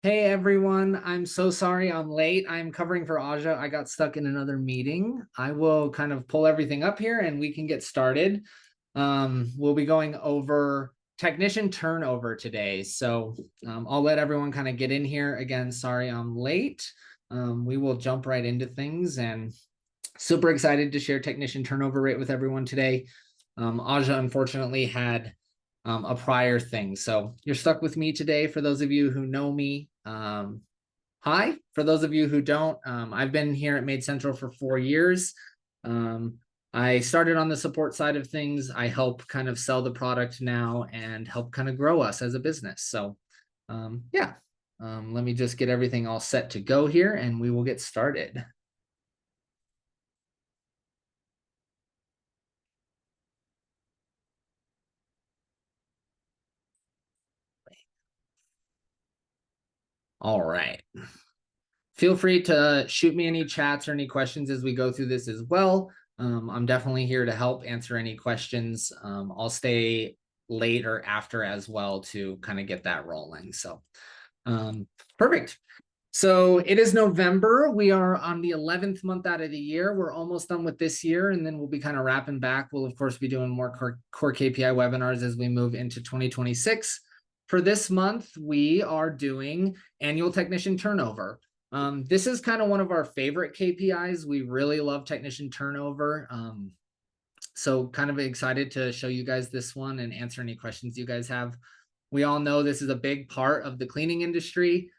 Hey everyone, I'm so sorry I'm late. I'm covering for Aja. I got stuck in another meeting. I will kind of pull everything up here and we can get started. We'll be going over technician turnover today. So I'll let everyone kind of get in here. Again, sorry I'm late. We will jump right into things and super excited to share technician turnover rate with everyone today. Aja unfortunately had a prior thing. So you're stuck with me today. For those of you who know me, hi. For those of you who don't, I've been here at MaidCentral for 4 years. I started on the support side of things. I help kind of sell the product now and help kind of grow us as a business. So yeah, let me just get everything all set to go here and we will get started. All right. Feel free to shoot me any chats or any questions as we go through this as well. I'm definitely here to help answer any questions. I'll stay late or after as well to kind of get that rolling. So perfect. So it is November. We are on the 11th month out of the year. We're almost done with this year, and then we'll be kind of wrapping back. We'll, of course, be doing more core KPI webinars as we move into 2026. For this month, we are doing annual technician turnover. This is kind of one of our favorite KPIs. We really love technician turnover. So kind of excited to show you guys this one and answer any questions you guys have. We all know this is a big part of the cleaning industry.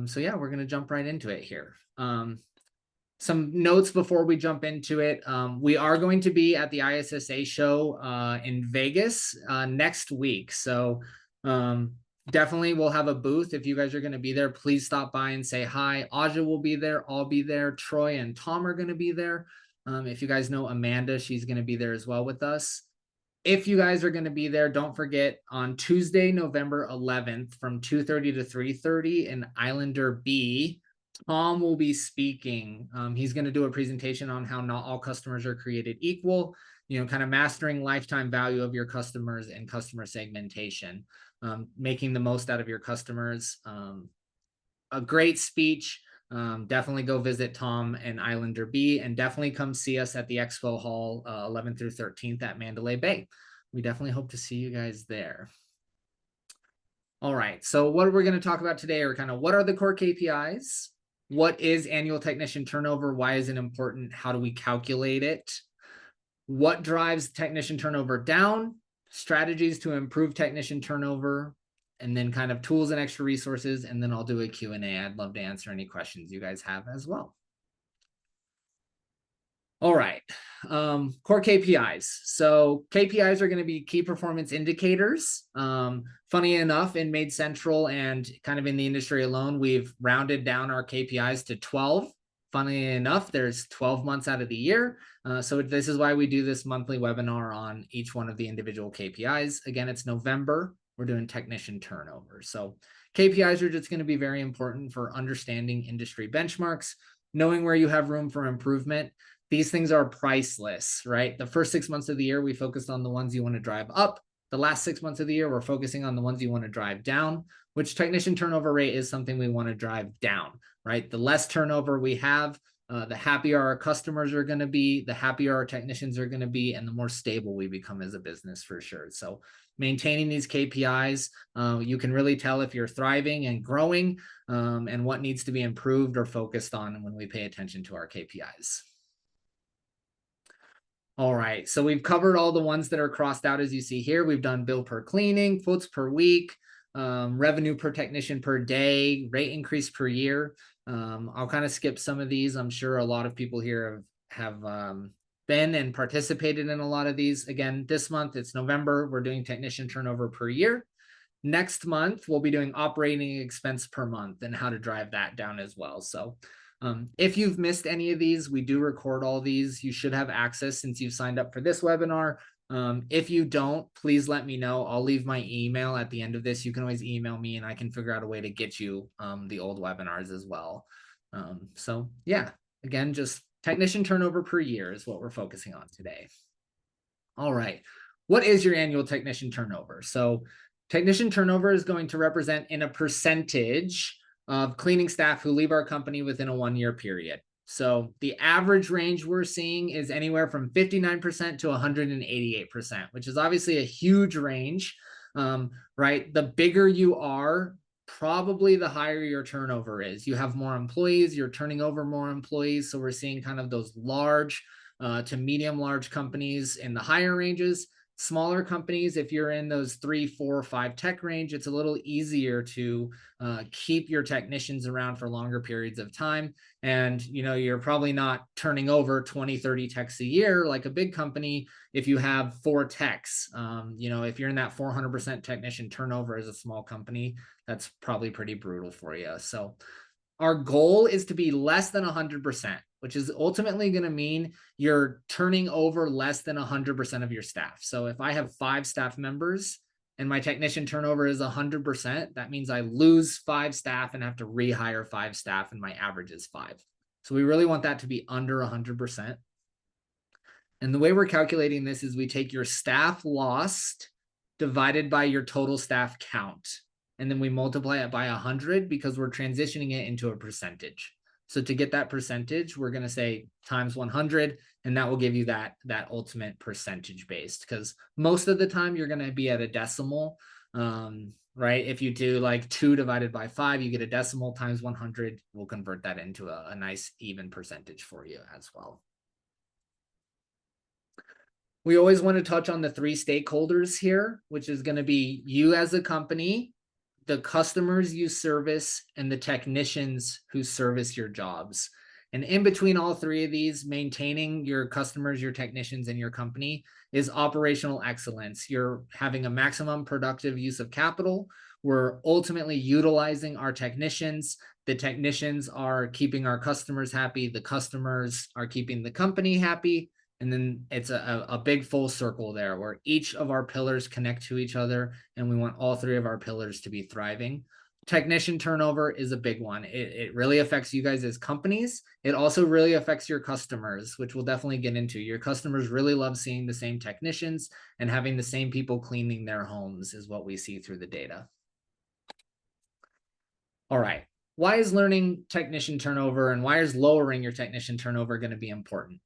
So yeah, we're going to jump right into it here. Some notes before we jump into it. We are going to be at the ISSA show in Vegas next week. So definitely we'll have a booth. If you guys are going to be there, please stop by and say hi. Aja will be there. I'll be there. Troy and Tom are going to be there. If you guys know Amanda, she's going to be there as well with us. If you guys are going to be there, don't forget on Tuesday, November 11th from 2:30 to 3:30 in Islander B, Tom will be speaking. He's going to do a presentation on how not all customers are created equal, kind of mastering lifetime value of your customers and customer segmentation, making the most out of your customers. A great speech. Definitely go visit Tom and Islander B, and definitely come see us at the Expo Hall 11th through 13th at Mandalay Bay. We definitely hope to see you guys there. All right, so what we're going to talk about today are kind of what are the core KPIs? What is annual technician turnover? Why is it important? How do we calculate it? What drives technician turnover down? Strategies to improve technician turnover, and then kind of tools and extra resources, and then I'll do a Q&A. I'd love to answer any questions you guys have as well. All right, core KPIs. So KPIs are going to be key performance indicators. Funny enough, in MaidCentral and kind of in the industry alone, we've rounded down our KPIs to 12. Funny enough, there's 12 months out of the year. So this is why we do this monthly webinar on each one of the individual KPIs. Again, it's November. We're doing technician turnover. So KPIs are just going to be very important for understanding industry benchmarks, knowing where you have room for improvement. These things are priceless, right? The first 6 months of the year, we focused on the ones you want to drive up. The last 6 months of the year, we're focusing on the ones you want to drive down, which technician turnover rate is something we want to drive down, right? The less turnover we have, the happier our customers are going to be, the happier our technicians are going to be, and the more stable we become as a business for sure. So maintaining these KPIs, you can really tell if you're thriving and growing, and what needs to be improved or focused on when we pay attention to our KPIs. All right, so we've covered all the ones that are crossed out as you see here. We've done bill per cleaning, quotes per week, revenue per technician per day, rate increase per year. I'll kind of skip some of these. I'm sure a lot of people here have been and participated in a lot of these. Again, this month, it's November. We're doing technician turnover per year. Next month, we'll be doing operating expense per month and how to drive that down as well. So if you've missed any of these, we do record all these. You should have access since you've signed up for this webinar. If you don't, please let me know. I'll leave my email at the end of this. You can always email me and I can figure out a way to get you the old webinars as well. So yeah, again, just technician turnover per year is what we're focusing on today. All right, what is your annual technician turnover? So technician turnover is going to represent in a percentage of cleaning staff who leave our company within a 1-year period. So the average range we're seeing is anywhere from 59% to 188%, which is obviously a huge range, right? The bigger you are, probably the higher your turnover is. You have more employees, you're turning over more employees. So we're seeing kind of those large to medium large companies in the higher ranges. Smaller companies, if you're in those 3, 4, 5 tech range, it's a little easier to keep your technicians around for longer periods of time. And, you're probably not turning over 20, 30 techs a year like a big company if you have 4 techs. If you're in that 400% technician turnover as a small company, that's probably pretty brutal for you. So our goal is to be less than 100%, which is ultimately going to mean you're turning over less than 100% of your staff. So if I have 5 staff members and my technician turnover is 100%, that means I lose 5 staff and have to rehire 5 staff, and my average is 5. So we really want that to be under 100%. And the way we're calculating this is we take your staff lost divided by your total staff count, and then we multiply it by 100 because we're transitioning it into a percentage. So to get that percentage, we're going to say times 100, and that will give you that ultimate percentage based, because most of the time you're going to be at a decimal, right? If you do like 2 divided by 5, you get a decimal times 100. We'll convert that into a nice even percentage for you as well. We always want to touch on the 3 stakeholders here, which is going to be you as a company, the customers you service, and the technicians who service your jobs. And in between all 3 of these, maintaining your customers, your technicians, and your company is operational excellence. You're having a maximum productive use of capital. We're ultimately utilizing our technicians. The technicians are keeping our customers happy. The customers are keeping the company happy. And then it's a big full circle there where each of our pillars connect to each other, and we want all 3 of our pillars to be thriving. Technician turnover is a big one. It really affects you guys as companies. It also really affects your customers, which we'll definitely get into. Your customers really love seeing the same technicians, and having the same people cleaning their homes is what we see through the data. All right. Why is learning technician turnover and why is lowering your technician turnover going to be important?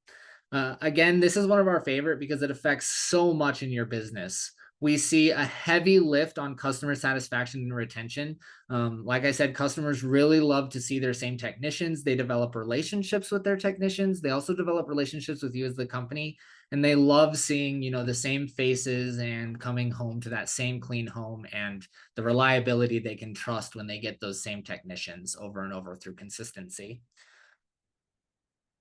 Again, this is one of our favorite because it affects so much in your business. We see a heavy lift on customer satisfaction and retention. Like I said, customers really love to see their same technicians. They develop relationships with their technicians. They also develop relationships with you as the company. And they love seeing, the same faces and coming home to that same clean home, and the reliability they can trust when they get those same technicians over and over through consistency.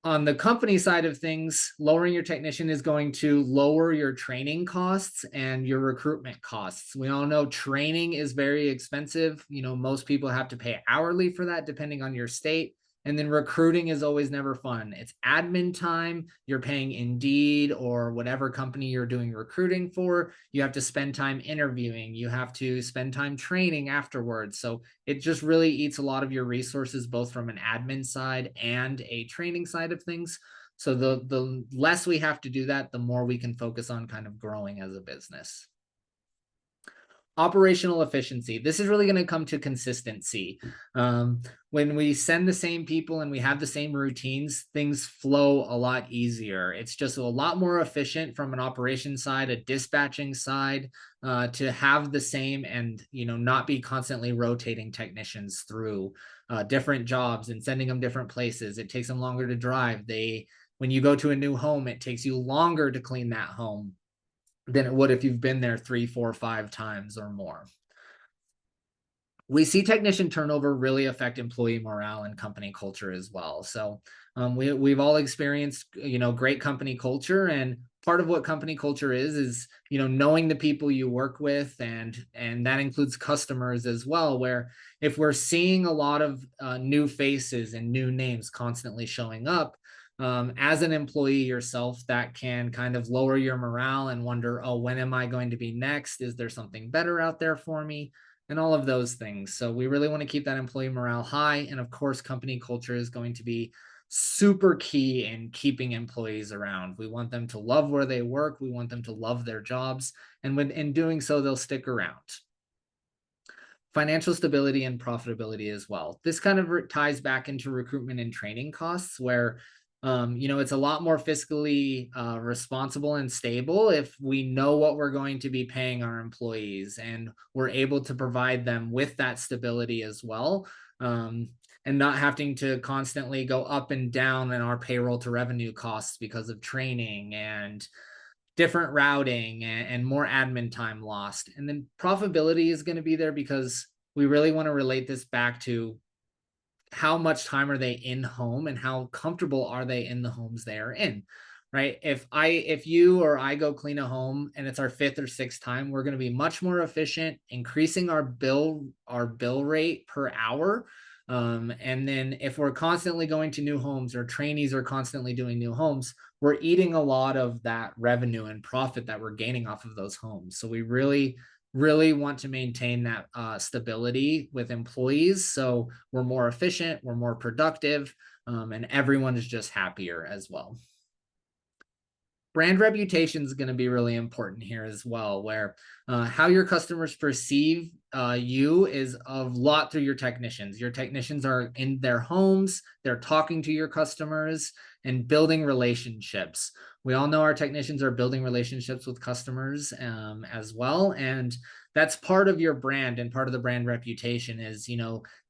On the company side of things, lowering your technician is going to lower your training costs and your recruitment costs. We all know training is very expensive. Most people have to pay hourly for that, depending on your state. And then recruiting is always never fun. It's admin time. You're paying Indeed or whatever company you're doing recruiting for. You have to spend time interviewing. You have to spend time training afterwards. So it just really eats a lot of your resources, both from an admin side and a training side of things. So the less we have to do that, the more we can focus on kind of growing as a business. Operational efficiency. This is really going to come to consistency. When we send the same people and we have the same routines, things flow a lot easier. It's just a lot more efficient from an operations side, a dispatching side, to have the same and, not be constantly rotating technicians through different jobs and sending them different places. It takes them longer to drive. When you go to a new home, it takes you longer to clean that home than it would if you've been there 3, 4, 5 times or more. We see technician turnover really affect employee morale and company culture as well. So we've all experienced, great company culture, and part of what company culture is, knowing the people you work with, and that includes customers as well, where if we're seeing a lot of new faces and new names constantly showing up, as an employee yourself, that can kind of lower your morale and wonder, oh, when am I going to be next? Is there something better out there for me? And all of those things. So we really want to keep that employee morale high. And of course, company culture is going to be super key in keeping employees around. We want them to love where they work. We want them to love their jobs. And in doing so, they'll stick around. financial stability and profitability as well. This kind of ties back into recruitment and training costs where it's a lot more fiscally responsible and stable if we know what we're going to be paying our employees and we're able to provide them with that stability as well. And not having to constantly go up and down in our payroll to revenue costs because of training and different routing and more admin time lost. And then profitability is going to be there because we really want to relate this back to how much time are they in home and how comfortable are they in the homes they are in, right? If you or I go clean a home and it's our 5th or 6th time, we're going to be much more efficient, increasing our bill rate per hour. And then if we're constantly going to new homes or trainees are constantly doing new homes, we're eating a lot of that revenue and profit that we're gaining off of those homes. So we really want to maintain that stability with employees. So we're more efficient, we're more productive, and everyone is just happier as well. Brand reputation is going to be really important here as well, where how your customers perceive you is a lot through your technicians. Your technicians are in their homes, they're talking to your customers and building relationships. We all know our technicians are building relationships with customers as well. And that's part of your brand, and part of the brand reputation is,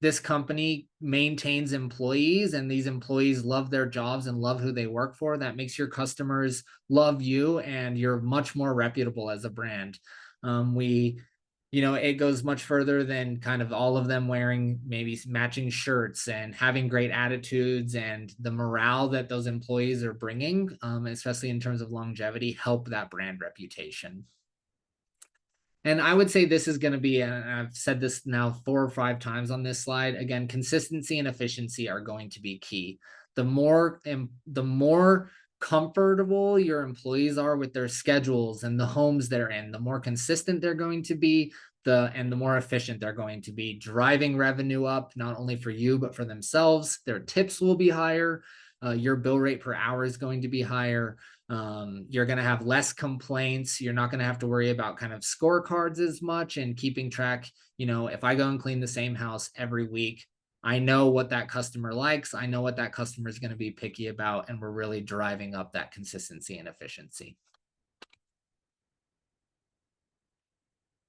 this company maintains employees and these employees love their jobs and love who they work for. That makes your customers love you and you're much more reputable as a brand. It goes much further than kind of all of them wearing maybe matching shirts and having great attitudes, and the morale that those employees are bringing, especially in terms of longevity, help that brand reputation. And I would say this is going to be, and I've said this now 4 or 5 times on this slide, again, consistency and efficiency are going to be key. The more comfortable your employees are with their schedules and the homes they're in, the more consistent they're going to be, and the more efficient they're going to be, driving revenue up, not only for you, but for themselves. Their tips will be higher. Your bill rate per hour is going to be higher. You're going to have less complaints. You're not going to have to worry about kind of scorecards as much and keeping track. If I go and clean the same house every week, I know what that customer likes. I know what that customer is going to be picky about, and we're really driving up that consistency and efficiency.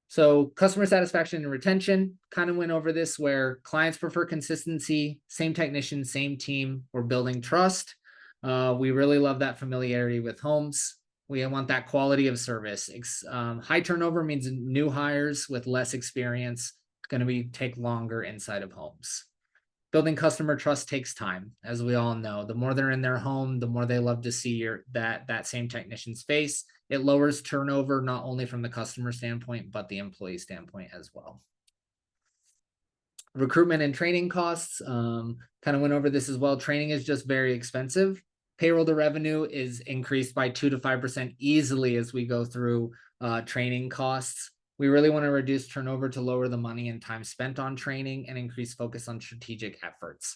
So customer satisfaction and retention, kind of went over this, where clients prefer consistency, same technician, same team. We're building trust. We really love that familiarity with homes. We want that quality of service. High turnover means new hires with less experience going to take longer inside of homes. Building customer trust takes time, as we all know. The more they're in their home, the more they love to see that same technician's face. It lowers turnover, not only from the customer standpoint, but the employee standpoint as well. Recruitment and training costs, kind of went over this as well. Training is just very expensive. Payroll to revenue is increased by 2 to 5% easily as we go through training costs. We really want to reduce turnover to lower the money and time spent on training and increase focus on strategic efforts.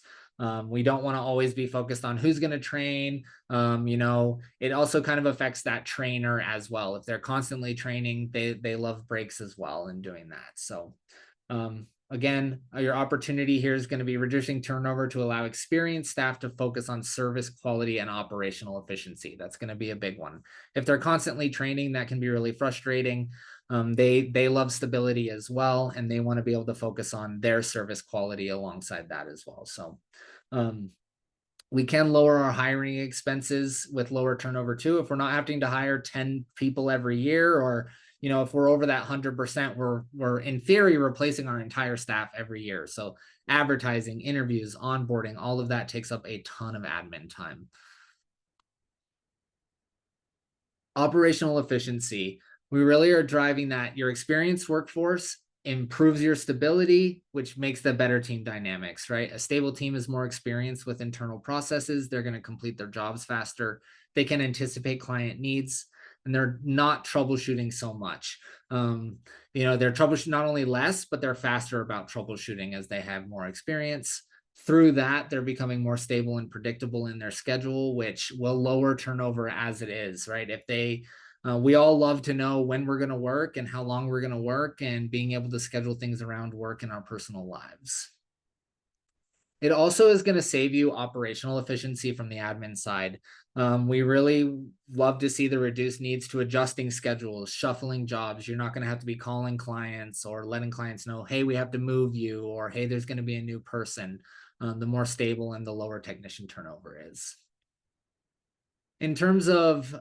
We don't want to always be focused on who's going to train. It also kind of affects that trainer as well. If they're constantly training, they love breaks as well in doing that. So again, your opportunity here is going to be reducing turnover to allow experienced staff to focus on service quality and operational efficiency. That's going to be a big one. If they're constantly training, that can be really frustrating. They love stability as well, and they want to be able to focus on their service quality alongside that as well. So we can lower our hiring expenses with lower turnover too. If we're not having to hire 10 people every year, or if we're over that 100%, we're in theory replacing our entire staff every year. So advertising, interviews, onboarding, all of that takes up a ton of admin time. Operational efficiency. We really are driving that. Your experienced workforce improves your stability, which makes the better team dynamics, right? A stable team is more experienced with internal processes. They're going to complete their jobs faster. They can anticipate client needs, and they're not troubleshooting so much. They're troubleshooting not only less, but they're faster about troubleshooting as they have more experience. Through that, they're becoming more stable and predictable in their schedule, which will lower turnover as it is, right? If they We all love to know when we're going to work and how long we're going to work, and being able to schedule things around work in our personal lives. It also is going to save you operational efficiency from the admin side. We really love to see the reduced needs to adjusting schedules, shuffling jobs. You're not going to have to be calling clients or letting clients know, hey, we have to move you, or hey, there's going to be a new person. The more stable and the lower technician turnover is. In terms of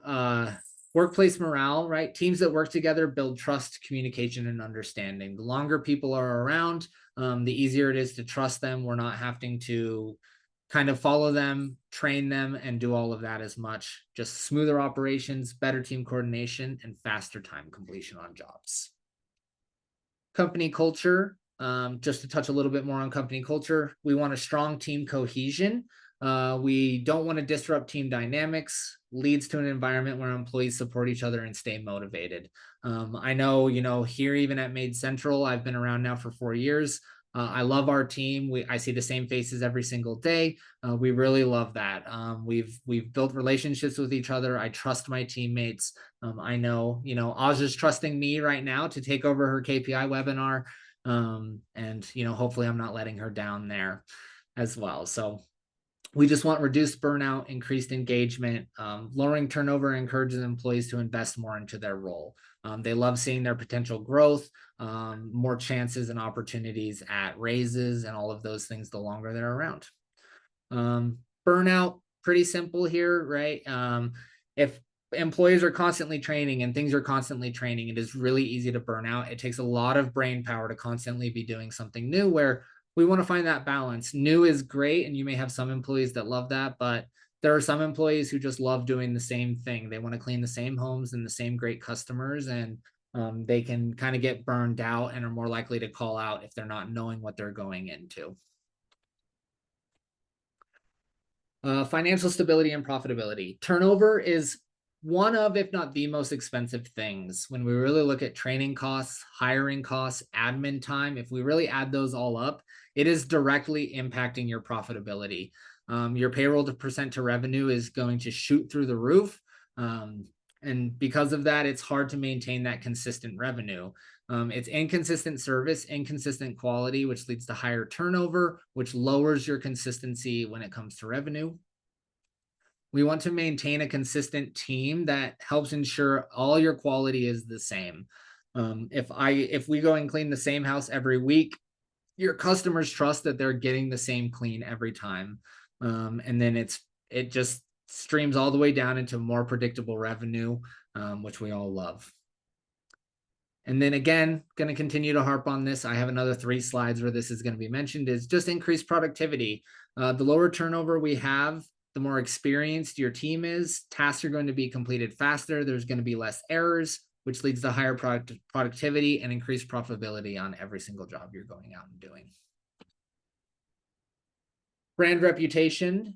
workplace morale, right? Teams that work together build trust, communication, and understanding. The longer people are around, the easier it is to trust them. We're not having to kind of follow them, train them, and do all of that as much. Just smoother operations, better team coordination, and faster time completion on jobs. Company culture, just to touch a little bit more on company culture, we want a strong team cohesion. We don't want to disrupt team dynamics. Leads to an environment where employees support each other and stay motivated. I know, here even at MaidCentral, I've been around now for 4 years. I love our team. I see the same faces every single day. We really love that. We've built relationships with each other. I trust my teammates. I know, Aja's trusting me right now to take over her KPI webinar. And, hopefully I'm not letting her down there as well. So we just want reduced burnout, increased engagement. Lowering turnover encourages employees to invest more into their role. They love seeing their potential growth, more chances and opportunities at raises, and all of those things the longer they're around. Burnout, pretty simple here, right? If employees are constantly training and things are constantly training, it is really easy to burn out. It takes a lot of brain power to constantly be doing something new, where we want to find that balance. New is great, and you may have some employees that love that, but there are some employees who just love doing the same thing. They want to clean the same homes and the same great customers, and they can kind of get burned out and are more likely to call out if they're not knowing what they're going into. Financial stability and profitability. Turnover is one of, if not the most expensive things. When we really look at training costs, hiring costs, admin time, if we really add those all up, it is directly impacting your profitability. Your payroll to percent to revenue is going to shoot through the roof. And because of that, it's hard to maintain that consistent revenue. It's inconsistent service, inconsistent quality, which leads to higher turnover, which lowers your consistency when it comes to revenue. We want to maintain a consistent team that helps ensure all your quality is the same. If we go and clean the same house every week, your customers trust that they're getting the same clean every time. And then it just streams all the way down into more predictable revenue, which we all love. And then again, going to continue to harp on this. I have another 3 slides where this is going to be mentioned, is just increased productivity. The lower turnover we have, the more experienced your team is, tasks are going to be completed faster. There's going to be less errors, which leads to higher productivity and increased profitability on every single job you're going out and doing. Brand reputation,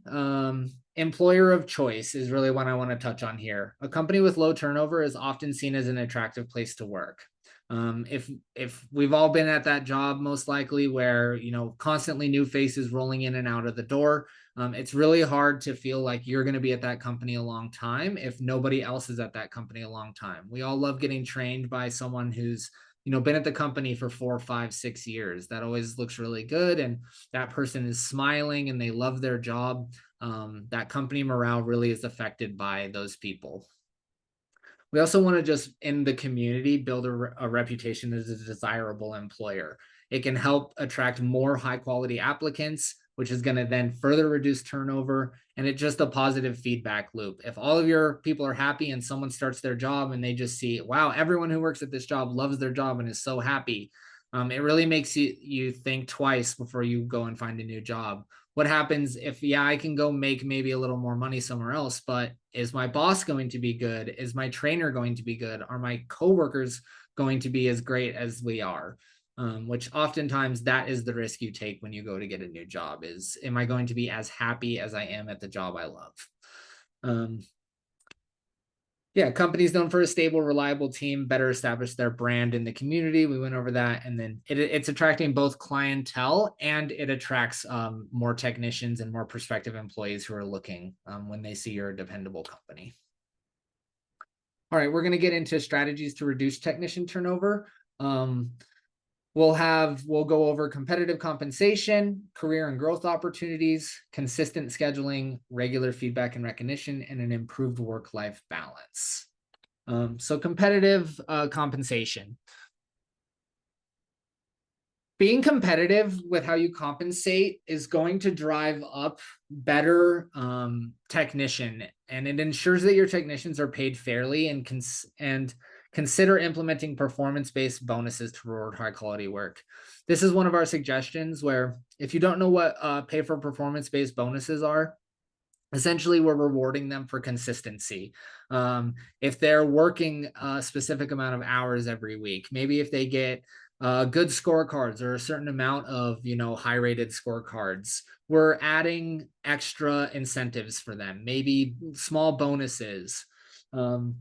employer of choice is really what I want to touch on here. A company with low turnover is often seen as an attractive place to work. If we've all been at that job, most likely, where, constantly new faces rolling in and out of the door, it's really hard to feel like you're going to be at that company a long time if nobody else is at that company a long time. We all love getting trained by someone who's, been at the company for 4, 5, 6 years. That always looks really good. And that person is smiling and they love their job. That company morale really is affected by those people. We also want to just, in the community, build a reputation as a desirable employer. It can help attract more high quality applicants, which is going to then further reduce turnover. And it's just a positive feedback loop. If all of your people are happy and someone starts their job and they just see, wow, everyone who works at this job loves their job and is so happy, it really makes you think twice before you go and find a new job. What happens if, I can go make maybe a little more money somewhere else, but is my boss going to be good? Is my trainer going to be good? Are my coworkers going to be as great as we are? Which oftentimes that is the risk you take when you go to get a new job, is, am I going to be as happy as I am at the job I love? Companies known for a stable, reliable team better establish their brand in the community. We went over that. And then it's attracting both clientele, and it attracts more technicians and more prospective employees who are looking when they see you're a dependable company. All right, we're going to get into strategies to reduce technician turnover. We'll go over competitive compensation, career and growth opportunities, consistent scheduling, regular feedback and recognition, and an improved work-life balance. So competitive compensation. Being competitive with how you compensate is going to drive up better technician, and it ensures that your technicians are paid fairly, and consider implementing performance-based bonuses to reward high-quality work. This is one of our suggestions where, if you don't know what pay for performance-based bonuses are, essentially we're rewarding them for consistency. If they're working a specific amount of hours every week, maybe if they get good scorecards or a certain amount of, high rated scorecards, we're adding extra incentives for them, maybe small bonuses. And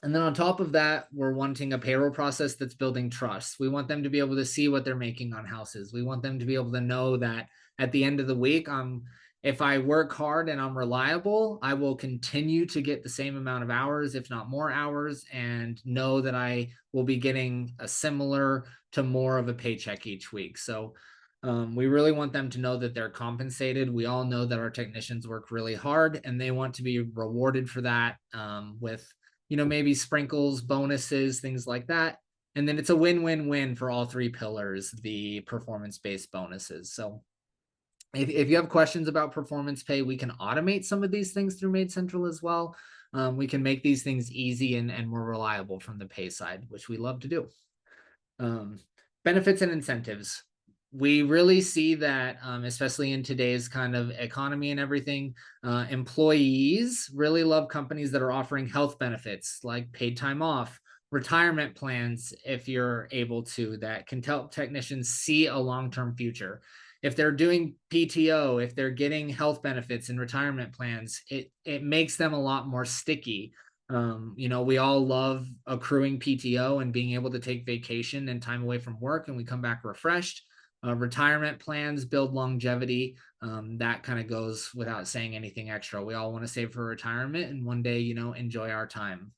then on top of that, we're wanting a payroll process that's building trust. We want them to be able to see what they're making on houses. We want them to be able to know that at the end of the week, if I work hard and I'm reliable, I will continue to get the same amount of hours, if not more hours, and know that I will be getting a similar to more of a paycheck each week. So we really want them to know that they're compensated. We all know that our technicians work really hard, and they want to be rewarded for that with, maybe sprinkles, bonuses, things like that. And then it's a win-win-win for all three pillars, the performance-based bonuses. So if you have questions about performance pay, we can automate some of these things through MaidCentral as well. We can make these things easy and more reliable from the pay side, which we love to do. Benefits and incentives. We really see that, especially in today's kind of economy and everything, employees really love companies that are offering health benefits like paid time off, retirement plans, if you're able to, that can help technicians see a long-term future. If they're doing PTO, if they're getting health benefits and retirement plans, it makes them a lot more sticky. We all love accruing PTO and being able to take vacation and time away from work, and we come back refreshed. Retirement plans build longevity. That kind of goes without saying anything extra. We all want to save for retirement and one day, enjoy our time.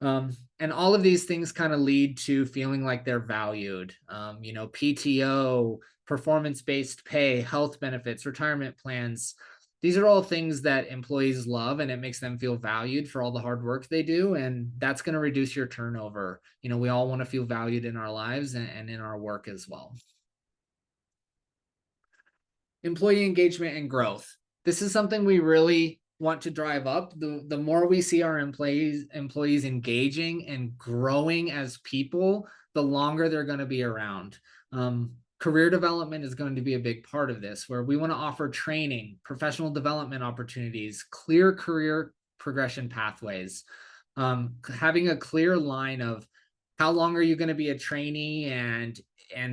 And all of these things kind of lead to feeling like they're valued. PTO, performance-based pay, health benefits, retirement plans. These are all things that employees love, and it makes them feel valued for all the hard work they do. And that's going to reduce your turnover. We all want to feel valued in our lives and in our work as well. Employee engagement and growth. This is something we really want to drive up. The more we see our employees engaging and growing as people, the longer they're going to be around. Career development is going to be a big part of this, where we want to offer training, professional development opportunities, clear career progression pathways, having a clear line of how long are you going to be a trainee, and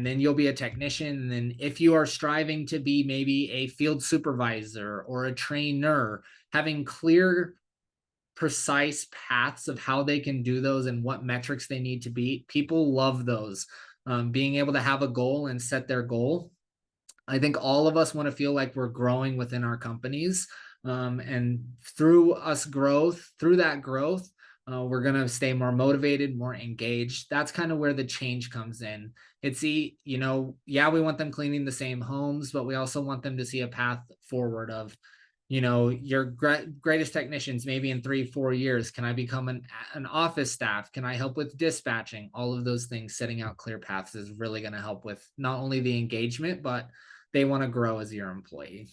then you'll be a technician. And then if you are striving to be maybe a field supervisor or a trainer, having clear, precise paths of how they can do those and what metrics they need to beat. People love those. Being able to have a goal and set their goal. I think all of us want to feel like we're growing within our companies. And through that growth, we're going to stay more motivated, more engaged. That's kind of where the change comes in. It's we want them cleaning the same homes, but we also want them to see a path forward of, your greatest technicians, maybe in 3-4 years, can I become an office staff? Can I help with dispatching? All of those things, setting out clear paths is really going to help with not only the engagement, but they want to grow as your employee.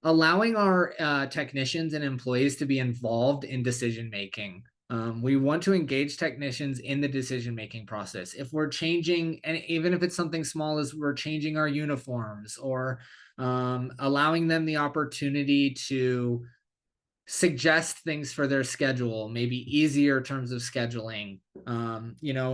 Allowing our technicians and employees to be involved in decision-making. We want to engage technicians in the decision-making process. If we're changing, and even if it's something small as we're changing our uniforms, or allowing them the opportunity to suggest things for their schedule, maybe easier terms of scheduling.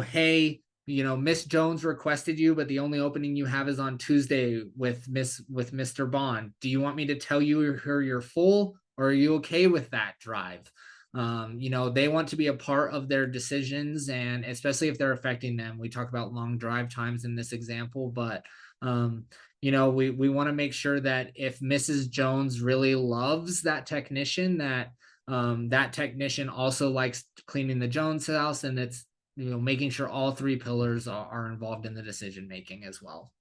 Hey, Miss Jones requested you, but the only opening you have is on Tuesday with Mr. Bond. Do you want me to tell her you're full, or are you okay with that drive? They want to be a part of their decisions, and especially if they're affecting them. We talk about long drive times in this example, but we want to make sure that if Mrs. Jones really loves that technician, that That technician also likes cleaning the Jones house, and it's, making sure all three pillars are involved in the decision making as well.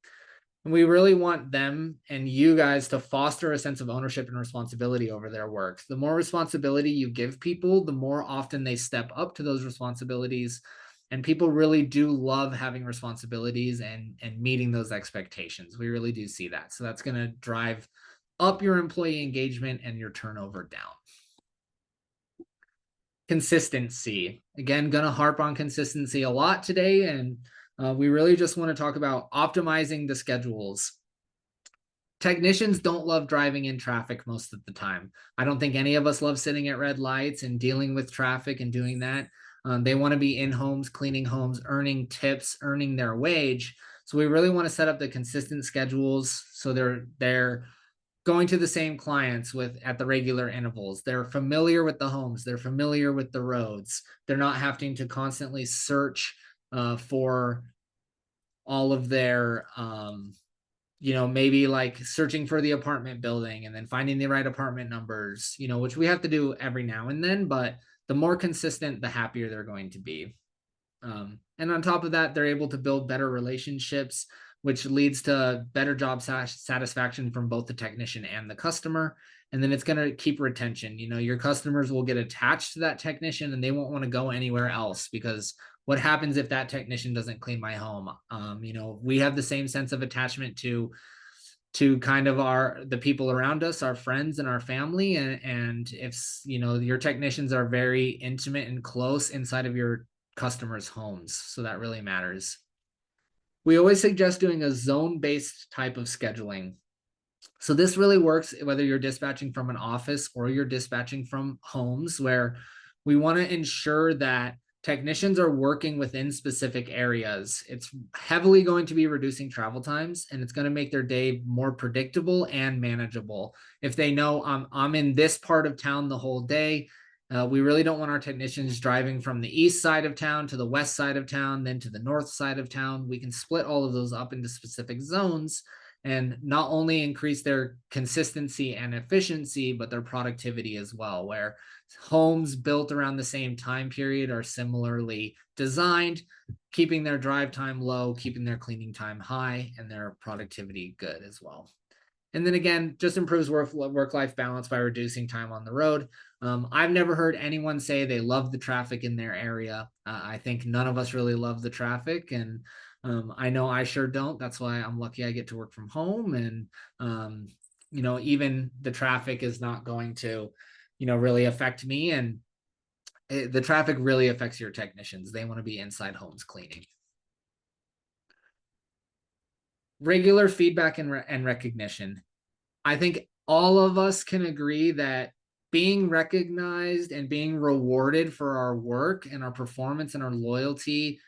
And we really want them and you guys to foster a sense of ownership and responsibility over their work. The more responsibility you give people, the more often they step up to those responsibilities. And people really do love having responsibilities and meeting those expectations. We really do see that. So that's going to drive up your employee engagement and your turnover down. Consistency. Again, going to harp on consistency a lot today. And we really just want to talk about optimizing the schedules. Technicians don't love driving in traffic most of the time. I don't think any of us love sitting at red lights and dealing with traffic and doing that. They want to be in homes, cleaning homes, earning tips, earning their wage. So we really want to set up the consistent schedules so they're going to the same clients at the regular intervals. They're familiar with the homes. They're familiar with the roads. They're not having to constantly search for all of their maybe like searching for the apartment building and then finding the right apartment numbers, which we have to do every now and then, but the more consistent, the happier they're going to be. And on top of that, they're able to build better relationships, which leads to better job satisfaction from both the technician and the customer. And then it's going to keep retention. Your customers will get attached to that technician and they won't want to go anywhere else, because what happens if that technician doesn't clean my home? We have the same sense of attachment to kind of the people around us, our friends and our family. And if, your technicians are very intimate and close inside of your customers' homes. So that really matters. We always suggest doing a zone-based type of scheduling. So this really works whether you're dispatching from an office or you're dispatching from homes, where we want to ensure that technicians are working within specific areas. It's heavily going to be reducing travel times, and it's going to make their day more predictable and manageable. If they know I'm in this part of town the whole day, we really don't want our technicians driving from the east side of town to the west side of town, then to the north side of town. We can split all of those up into specific zones and not only increase their consistency and efficiency, but their productivity as well, where homes built around the same time period are similarly designed, keeping their drive time low, keeping their cleaning time high, and their productivity good as well. And then again, just improves work-life balance by reducing time on the road. I've never heard anyone say they love the traffic in their area. I think none of us really love the traffic, and I know I sure don't. That's why I'm lucky I get to work from home. And, even the traffic is not going to, really affect me. And the traffic really affects your technicians. They want to be inside homes cleaning. Regular feedback and recognition. I think all of us can agree that being recognized and being rewarded for our work and our performance and our loyalty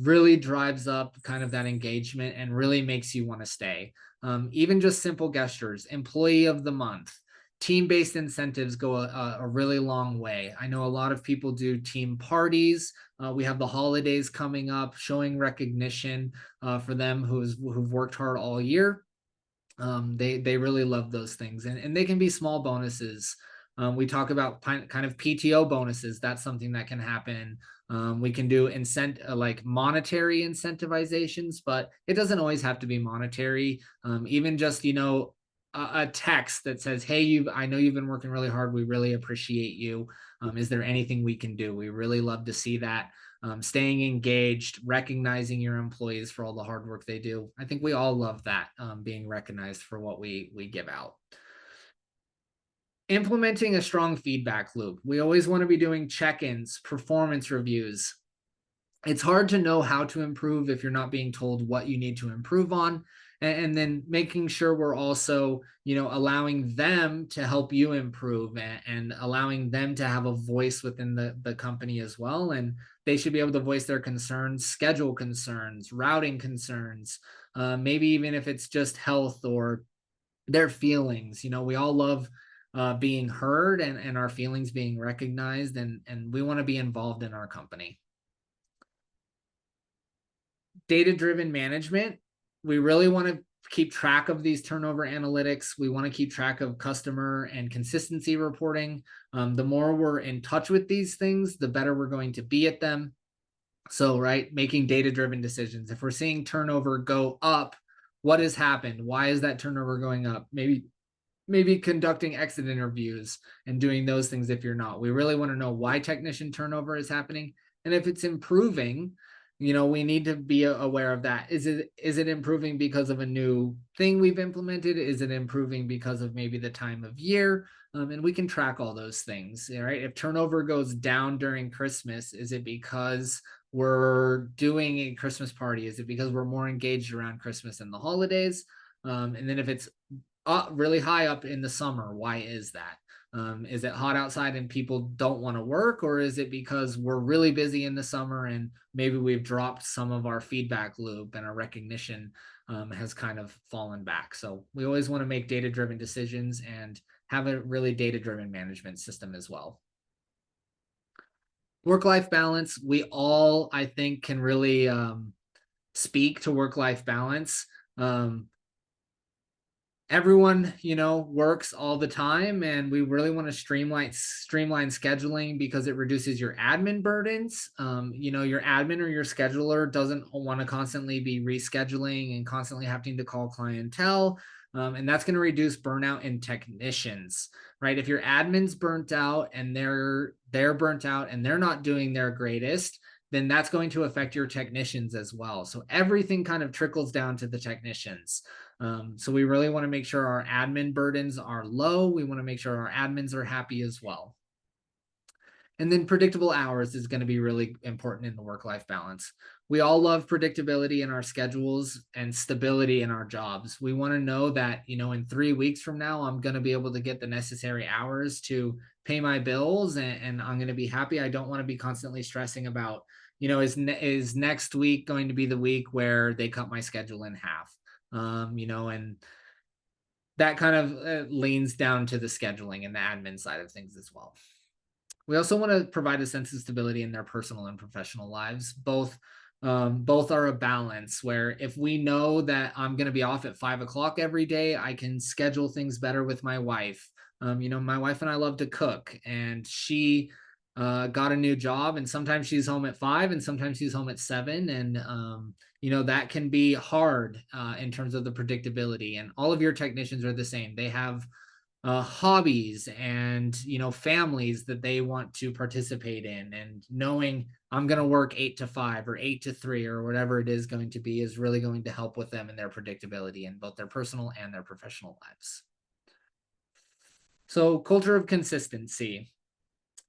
really drives up kind of that engagement and really makes you want to stay. Even just simple gestures, employee of the month, team-based incentives go a really long way. I know a lot of people do team parties. We have the holidays coming up, showing recognition for them who've worked hard all year. They really love those things, and they can be small bonuses. We talk about kind of PTO bonuses. That's something that can happen. We can do like monetary incentivizations, but it doesn't always have to be monetary. Even just, a text that says, hey, I know you've been working really hard. We really appreciate you. Is there anything we can do? We really love to see that. Staying engaged, recognizing your employees for all the hard work they do. I think we all love that, being recognized for what we give out. Implementing a strong feedback loop. We always want to be doing check-ins, performance reviews. It's hard to know how to improve if you're not being told what you need to improve on. And then making sure we're also, allowing them to help you improve and allowing them to have a voice within the company as well. And they should be able to voice their concerns, schedule concerns, routing concerns, maybe even if it's just health or their feelings. We all love being heard and our feelings being recognized, and we want to be involved in our company. Data-driven management. We really want to keep track of these turnover analytics. We want to keep track of customer and consistency reporting. The more we're in touch with these things, the better we're going to be at them. So, right, making data-driven decisions. If we're seeing turnover go up, what has happened? Why is that turnover going up? Maybe conducting exit interviews and doing those things if you're not. We really want to know why technician turnover is happening. And if it's improving, we need to be aware of that. Is it improving because of a new thing we've implemented? Is it improving because of maybe the time of year? And we can track all those things, right? If turnover goes down during Christmas, is it because we're doing a Christmas party? Is it because we're more engaged around Christmas and the holidays? And then if it's really high up in the summer, why is that? Is it hot outside and people don't want to work, or is it because we're really busy in the summer and maybe we've dropped some of our feedback loop and our recognition has kind of fallen back? So we always want to make data-driven decisions and have a really data-driven management system as well. Work-life balance, we all, I think, can really speak to work-life balance. Everyone, works all the time, and we really want to streamline scheduling because it reduces your admin burdens. Your admin or your scheduler doesn't want to constantly be rescheduling and constantly having to call clientele. And that's going to reduce burnout in technicians, right? If your admin's burnt out and they're burnt out and they're not doing their greatest, then that's going to affect your technicians as well. So everything kind of trickles down to the technicians. So we really want to make sure our admin burdens are low. We want to make sure our admins are happy as well. And then predictable hours is going to be really important in the work-life balance. We all love predictability in our schedules and stability in our jobs. We want to know that, in 3 weeks from now, I'm going to be able to get the necessary hours to pay my bills and I'm going to be happy. I don't want to be constantly stressing about, is next week going to be the week where they cut my schedule in half? And that kind of leans down to the scheduling and the admin side of things as well. We also want to provide a sense of stability in their personal and professional lives. Both are a balance where if we know that I'm going to be off at 5 o'clock every day, I can schedule things better with my wife. My wife and I love to cook, and she got a new job, and sometimes she's home at 5 and sometimes she's home at 7. And, that can be hard in terms of the predictability. And all of your technicians are the same. They have hobbies and, families that they want to participate in, and knowing I'm going to work 8 to 5 or 8 to 3 or whatever it is going to be is really going to help with them in their predictability in both their personal and their professional lives. So culture of consistency.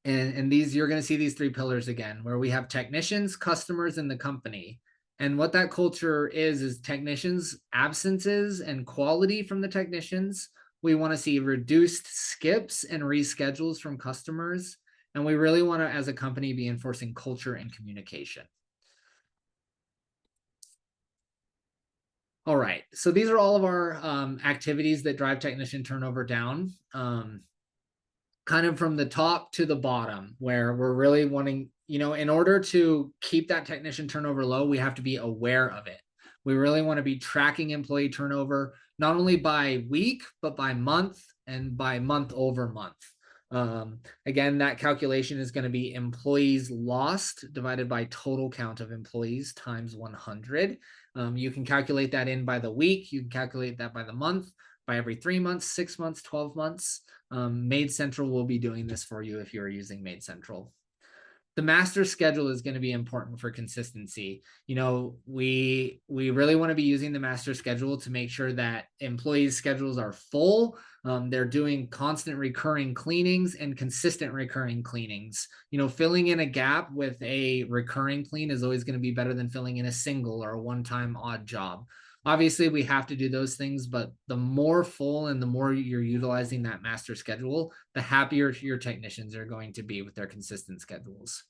And these, you're going to see these 3 pillars again, where we have technicians, customers, and the company. And what that culture is technicians' absences and quality from the technicians. We want to see reduced skips and reschedules from customers. And we really want to, as a company, be enforcing culture and communication. All right. So these are all of our activities that drive technician turnover down. Kind of from the top to the bottom, where we're really wanting, in order to keep that technician turnover low, we have to be aware of it. We really want to be tracking employee turnover, not only by week, but by month and by month over month. Again, that calculation is going to be employees lost divided by total count of employees times 100. You can calculate that in by the week. You can calculate that by the month, by every 3 months, 6 months, 12 months. MaidCentral will be doing this for you if you're using MaidCentral. The master schedule is going to be important for consistency. We really want to be using the master schedule to make sure that employees' schedules are full. They're doing constant recurring cleanings and consistent recurring cleanings. Filling in a gap with a recurring clean is always going to be better than filling in a single or a one-time odd job. Obviously, we have to do those things, but the more full and the more you're utilizing that master schedule, the happier your technicians are going to be with their consistent schedules.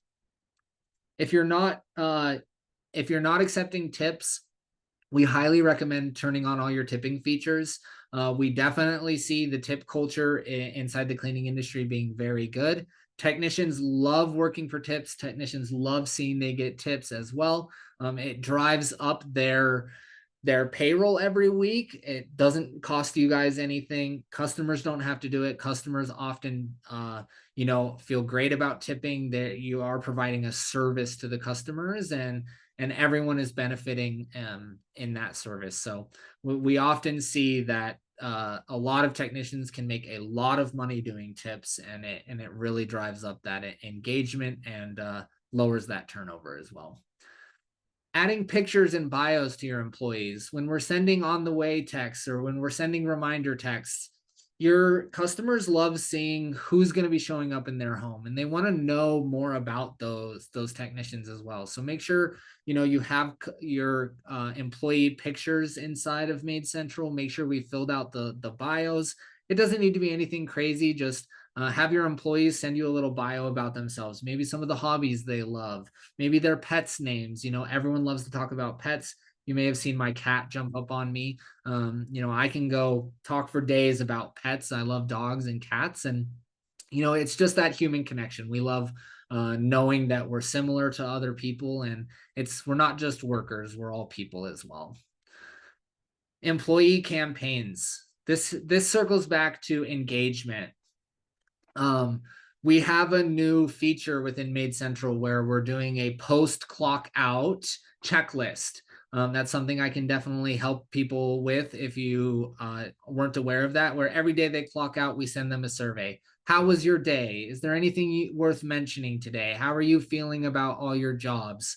If you're not accepting tips, we highly recommend turning on all your tipping features. We definitely see the tip culture inside the cleaning industry being very good. Technicians love working for tips. Technicians love seeing they get tips as well. It drives up their their payroll every week. It doesn't cost you guys anything. Customers don't have to do it. Customers often, feel great about tipping. That you are providing a service to the customers, and everyone is benefiting in that service. So we often see that a lot of technicians can make a lot of money doing tips, and it really drives up that engagement and lowers that turnover as well. Adding pictures and bios to your employees. When we're sending on the way texts or when we're sending reminder texts, your customers love seeing who's going to be showing up in their home, and they want to know more about those technicians as well. So make sure you have your employee pictures inside of MaidCentral. Make sure we filled out the bios. It doesn't need to be anything crazy. Just have your employees send you a little bio about themselves, maybe some of the hobbies they love, maybe their pets' names. Everyone loves to talk about pets. You may have seen my cat jump up on me. I can go talk for days about pets. I love dogs and cats, and it's just that human connection. We love knowing that we're similar to other people, and we're not just workers, we're all people as well. Employee campaigns. This circles back to engagement. We have a new feature within MaidCentral where we're doing a post clock out checklist. That's something I can definitely help people with if you weren't aware of that, where every day they clock out, we send them a survey. How was your day? Is there anything worth mentioning today? How are you feeling about all your jobs?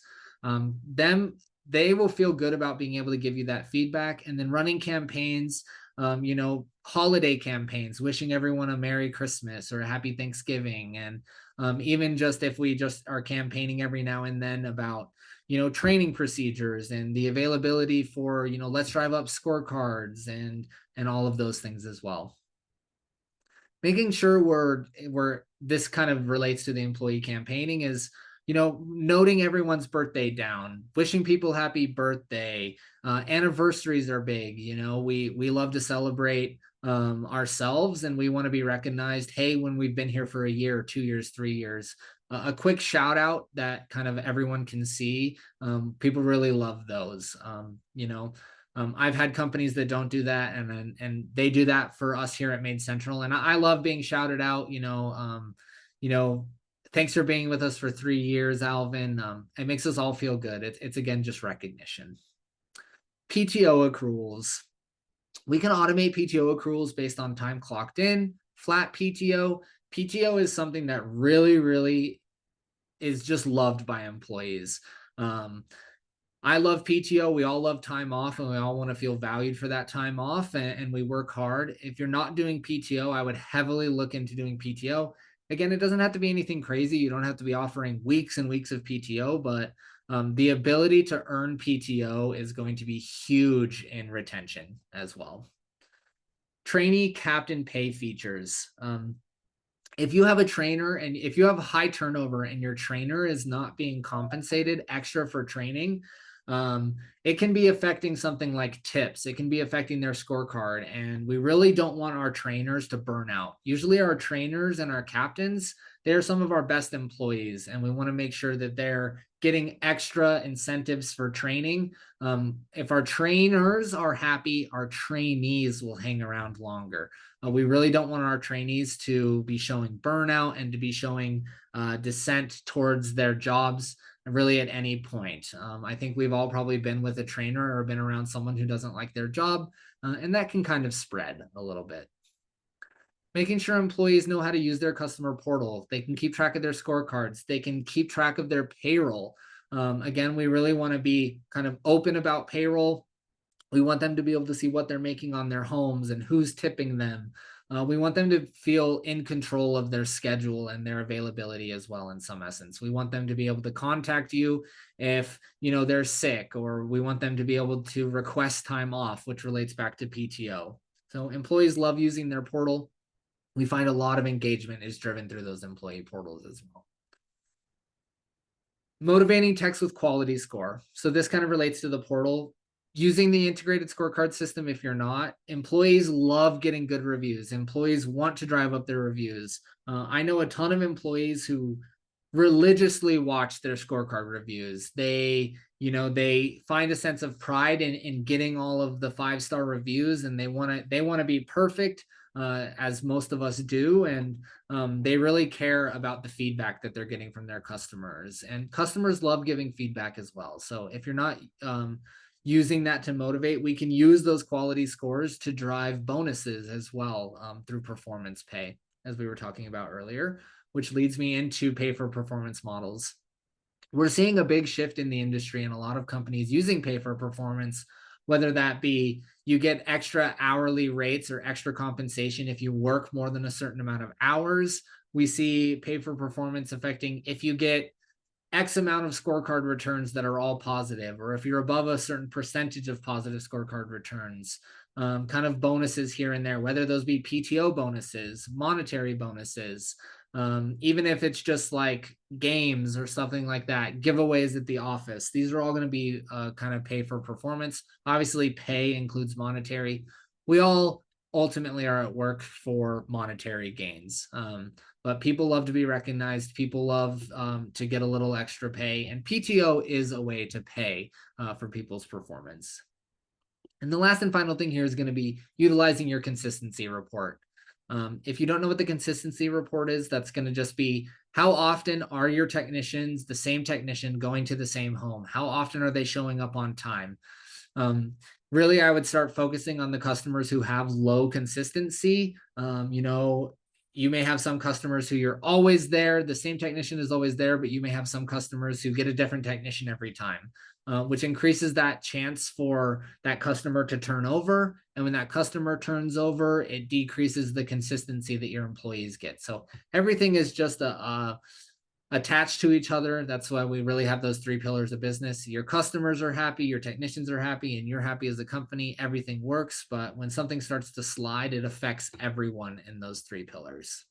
They will feel good about being able to give you that feedback. And then running campaigns, holiday campaigns, wishing everyone a Merry Christmas or a Happy Thanksgiving. And even just if we just are campaigning every now and then about, training procedures and the availability for, let's drive up scorecards and all of those things as well. Making sure this kind of relates to the employee campaigning is, noting everyone's birthday down, wishing people happy birthday. Anniversaries are big. We love to celebrate ourselves, and we want to be recognized. Hey, when we've been here for a year, 2 years, 3 years, a quick shout out that kind of everyone can see. People really love those. I've had companies that don't do that, and they do that for us here at MaidCentral, and I love being shouted out. Thanks for being with us for 3 years, Alvin. It makes us all feel good. It's again just recognition. PTO accruals. We can automate PTO accruals based on time clocked in, flat PTO. PTO is something that really, really is just loved by employees. I love PTO. We all love time off, and we all want to feel valued for that time off, and we work hard. If you're not doing PTO, I would heavily look into doing PTO. Again, it doesn't have to be anything crazy. You don't have to be offering weeks and weeks of PTO, but the ability to earn PTO is going to be huge in retention as well. Trainee captain pay features. If you have a trainer and if you have high turnover and your trainer is not being compensated extra for training, it can be affecting something like tips. It can be affecting their scorecard, and we really don't want our trainers to burn out. Usually our trainers and our captains, they're some of our best employees, and we want to make sure that they're getting extra incentives for training. If our trainers are happy, our trainees will hang around longer. We really don't want our trainees to be showing burnout and to be showing dissent towards their jobs really at any point. I think we've all probably been with a trainer or been around someone who doesn't like their job, and that can kind of spread a little bit. Making sure employees know how to use their customer portal. They can keep track of their scorecards. They can keep track of their payroll. Again, we really want to be kind of open about payroll. We want them to be able to see what they're making on their homes and who's tipping them. We want them to feel in control of their schedule and their availability as well, in some essence. We want them to be able to contact you if they're sick, or we want them to be able to request time off, which relates back to PTO. So employees love using their portal. We find a lot of engagement is driven through those employee portals as well. Motivating text with quality score. So this kind of relates to the portal. Using the integrated scorecard system, if you're not, employees love getting good reviews. Employees want to drive up their reviews. I know a ton of employees who religiously watch their scorecard reviews. They, they find a sense of pride in getting all of the 5-star reviews, and they want to be perfect, as most of us do. And they really care about the feedback that they're getting from their customers, and customers love giving feedback as well. So if you're not using that to motivate, we can use those quality scores to drive bonuses as well, through performance pay, as we were talking about earlier, which leads me into pay for performance models. We're seeing a big shift in the industry and a lot of companies using pay for performance, whether that be you get extra hourly rates or extra compensation if you work more than a certain amount of hours. We see pay for performance affecting if you get X amount of scorecard returns that are all positive, or if you're above a certain percentage of positive scorecard returns, kind of bonuses here and there, whether those be PTO bonuses, monetary bonuses, even if it's just like games or something like that, giveaways at the office. These are all going to be kind of pay for performance. Obviously, pay includes monetary. We all ultimately are at work for monetary gains. But people love to be recognized. People love to get a little extra pay, and PTO is a way to pay for people's performance. And the last and final thing here is going to be utilizing your consistency report. If you don't know what the consistency report is, that's going to just be how often are your technicians, the same technician, going to the same home? How often are they showing up on time? Really, I would start focusing on the customers who have low consistency. You may have some customers who you're always there, the same technician is always there, but you may have some customers who get a different technician every time, which increases that chance for that customer to turn over. And when that customer turns over, it decreases the consistency that your employees get. So everything is just attached to each other. That's why we really have those 3 pillars of business. Your customers are happy, your technicians are happy, and you're happy as a company. Everything works. But when something starts to slide, it affects everyone in those 3 pillars.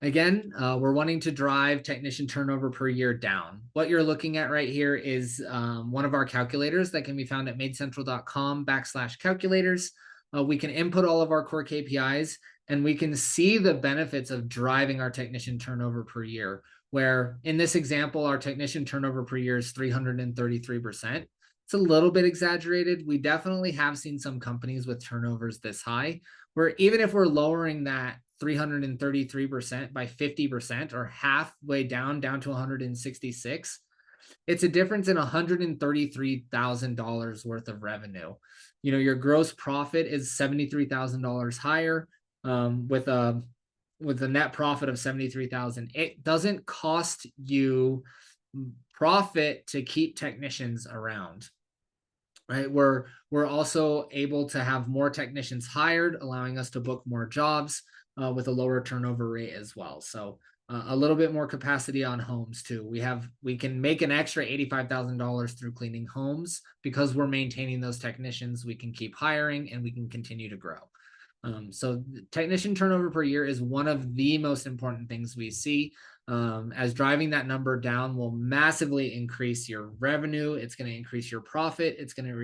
Again, we're wanting to drive technician turnover per year down. What you're looking at right here is one of our calculators that can be found at maidcentral.com/calculators. We can input all of our core KPIs, and we can see the benefits of driving our technician turnover per year, where in this example, our technician turnover per year is 333%. It's a little bit exaggerated. We definitely have seen some companies with turnovers this high, where even if we're lowering that 333% by 50%, or halfway down to 166, it's a difference in $133,000 worth of revenue. Your gross profit is $73,000 higher, with a net profit of $73,000. It doesn't cost you profit to keep technicians around. Right, we're also able to have more technicians hired, allowing us to book more jobs with a lower turnover rate as well. So a little bit more capacity on homes too. We can make an extra $85,000 through cleaning homes because we're maintaining those technicians. We can keep hiring and we can continue to grow. So technician turnover per year is one of the most important things we see, as driving that number down will massively increase your revenue. It's going to increase your profit. It's going to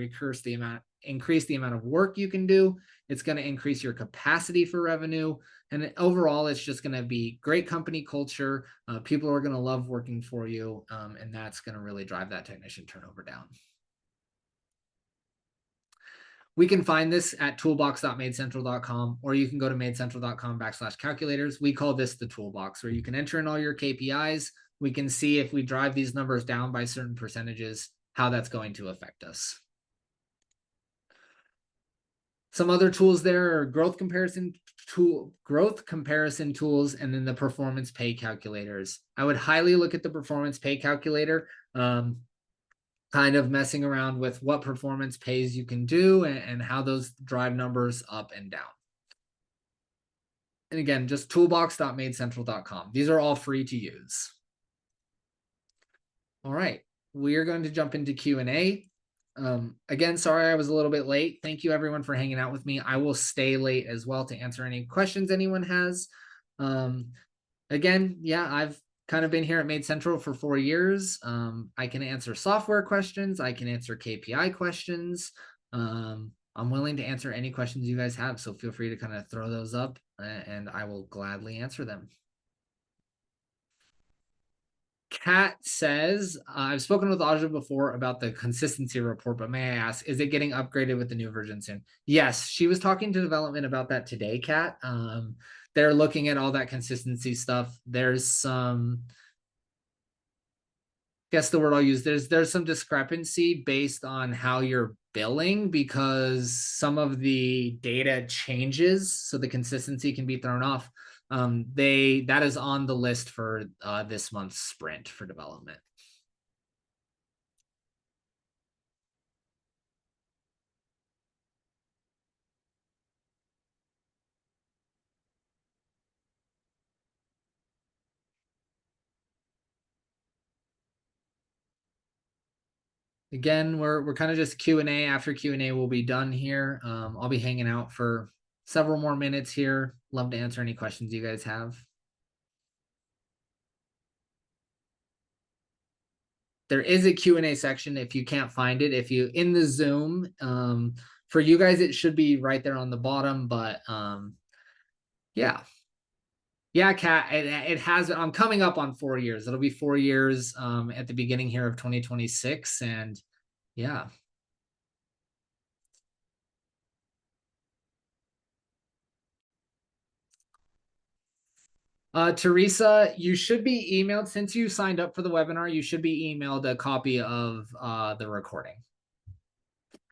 increase the amount of work you can do. It's going to increase your capacity for revenue. And overall, it's just going to be great company culture. People are going to love working for you. And that's going to really drive that technician turnover down. We can find this at toolbox.maidcentral.com, or you can go to maidcentral.com/calculators. We call this the toolbox, where you can enter in all your KPIs. We can see if we drive these numbers down by certain percentages, how that's going to affect us. Some other tools there are growth comparison tools, and then the performance pay calculators. I would highly look at the performance pay calculator. Kind of messing around with what performance pays you can do and how those drive numbers up and down. And again, just toolbox.maidcentral.com. These are all free to use. All right, we are going to jump into Q&A. Again, sorry I was a little bit late. Thank you everyone for hanging out with me. I will stay late as well to answer any questions anyone has. Again, yeah, I've kind of been here at MaidCentral for 4 years. I can answer software questions. I can answer KPI questions. I'm willing to answer any questions you guys have. So feel free to kind of throw those up and I will gladly answer them. Kat says, I've spoken with Audra before about the consistency report, but may I ask, is it getting upgraded with the new version soon? Yes, she was talking to development about that today, Kat. They're looking at all that consistency stuff. There's some, guess the word I'll use, there's some discrepancy based on how you're billing because some of the data changes, so the consistency can be thrown off. That is on the list for this month's sprint for development. Again, we're kind of just Q&A. After Q&A, we'll be done here. I'll be hanging out for several more minutes here. Love to answer any questions you guys have. There is a Q&A section if you can't find it. If you in the Zoom, for you guys, it should be right there on the bottom. But yeah. Yeah, Kat, it has. I'm coming up on 4 years. It'll be 4 years at the beginning here of 2026. And yeah. Teresa, you should be emailed, since you signed up for the webinar, you should be emailed a copy of the recording.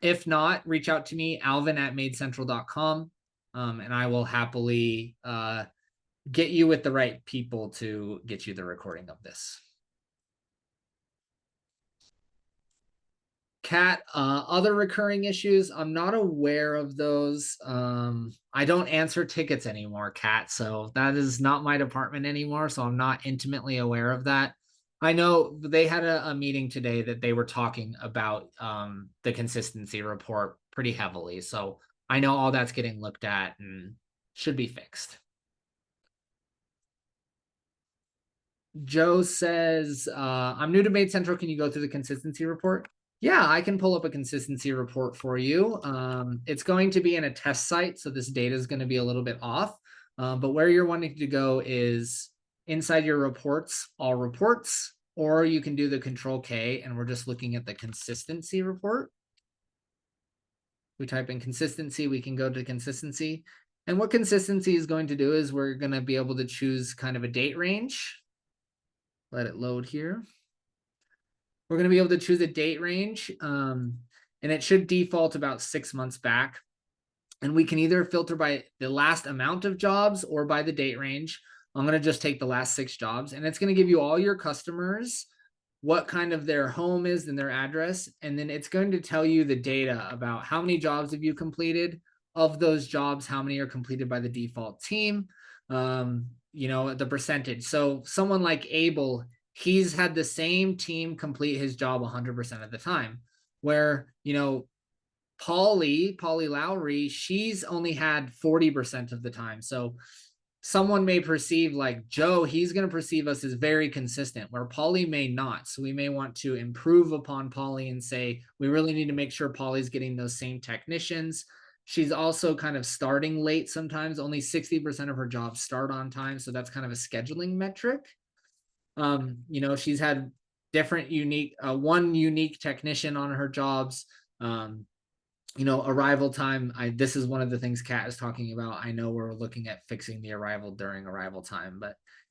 If not, reach out to me, alvin@maidcentral.com, and I will happily get you with the right people to get you the recording of this. Kat, other recurring issues, I'm not aware of those. I don't answer tickets anymore, Kat, so that is not my department anymore, so I'm not intimately aware of that. I know they had a meeting today that they were talking about the consistency report pretty heavily, so I know all that's getting looked at and should be fixed. Joe says, I'm new to MaidCentral. Can you go through the consistency report? Yeah, I can pull up a consistency report for you. It's going to be in a test site, so this data is going to be a little bit off. But where you're wanting to go is inside your reports, all reports, or you can do the Control K, and we're just looking at the consistency report. We type in consistency, we can go to consistency. And what consistency is going to do is we're going to be able to choose kind of a date range. Let it load here. We're going to be able to choose a date range, and it should default about 6 months back. And we can either filter by the last amount of jobs or by the date range. I'm going to just take the last 6 jobs, and it's going to give you all your customers, what kind of their home is and their address. And then it's going to tell you the data about how many jobs have you completed. Of those jobs, how many are completed by the default team, the percentage. So someone like Abel, he's had the same team complete his job 100% of the time, where, Polly Lowry, she's only had 40% of the time. So someone may perceive like Joe, he's going to perceive us as very consistent, where Polly may not. So we may want to improve upon Polly and say, we really need to make sure Polly's getting those same technicians. She's also kind of starting late sometimes. Only 60% of her jobs start on time. So that's kind of a scheduling metric. She's had different one unique technician on her jobs. Arrival time. This is one of the things Kat is talking about. I know we're looking at fixing the arrival during arrival time,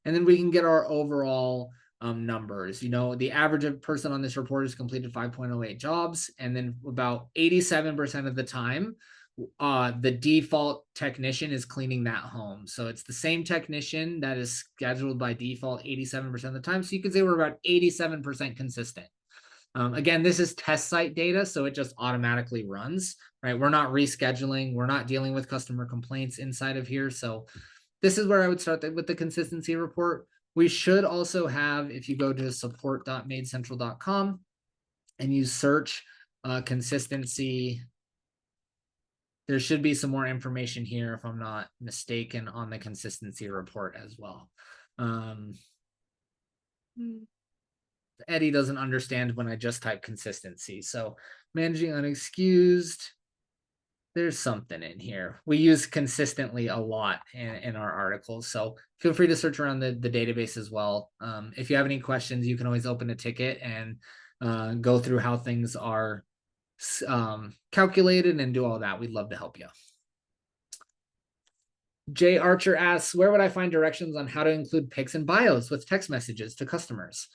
and then we can get our overall numbers. The average person on this report has completed 5.08 jobs, and then about 87% of the time, the default technician is cleaning that home. So it's the same technician that is scheduled by default 87% of the time. So you could say we're about 87% consistent. Again, this is test site data, so it just automatically runs, right? We're not rescheduling. We're not dealing with customer complaints inside of here. So this is where I would start with the consistency report. We should also have, if you go to support.maidcentral.com and you search consistency, there should be some more information here, if I'm not mistaken, on the consistency report as well. Eddie doesn't understand when I just type consistency. So managing unexcused. there's something in here we use consistently a lot in our articles. So feel free to search around the database as well. If you have any questions, you can always open a ticket and go through how things are calculated and do all that. We'd love to help you. Jay Archer asks, where would I find directions on how to include pics and bios with text messages to customers?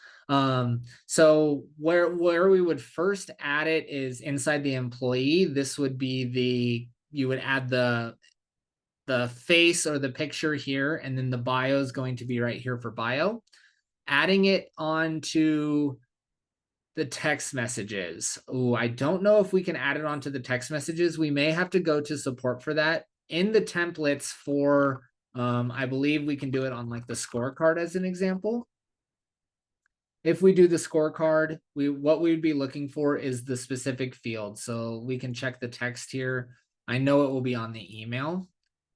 So where we would first add it is inside the employee. This would be you would add the face or the picture here, and then the bio is going to be right here for bio. Adding it onto the text messages. Oh, I don't know if we can add it onto the text messages. We may have to go to support for that. In the templates for, I believe we can do it on like the scorecard as an example. If we do the scorecard, what we would be looking for is the specific field. So we can check the text here. I know it will be on the email.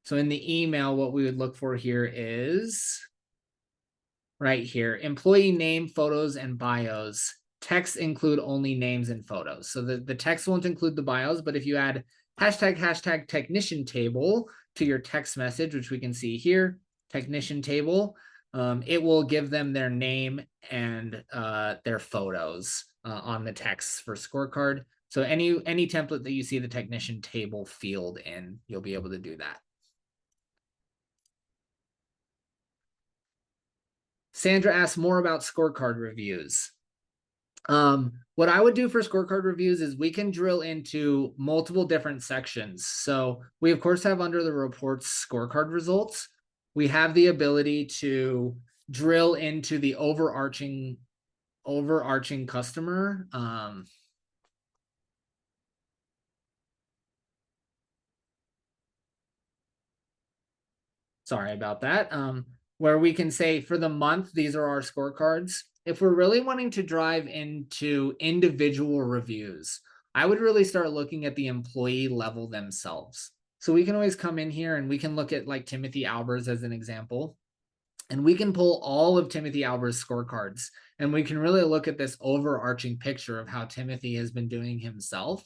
So in the email, what we would look for here is right here, employee name, photos, and bios. Text include only names and photos. So the text won't include the bios, but if you add hashtag technician table to your text message, which we can see here, technician table, it will give them their name and their photos on the text for scorecard. So any template that you see the technician table field in, you'll be able to do that. Sandra asks more about scorecard reviews. What I would do for scorecard reviews is we can drill into multiple different sections. So we of course have under the reports scorecard results. We have the ability to drill into the overarching customer. Sorry about that. Where we can say for the month, these are our scorecards. If we're really wanting to drive into individual reviews, I would really start looking at the employee level themselves. So we can always come in here and we can look at like Timothy Albers as an example. And we can pull all of Timothy Albers' scorecards. And we can really look at this overarching picture of how Timothy has been doing himself.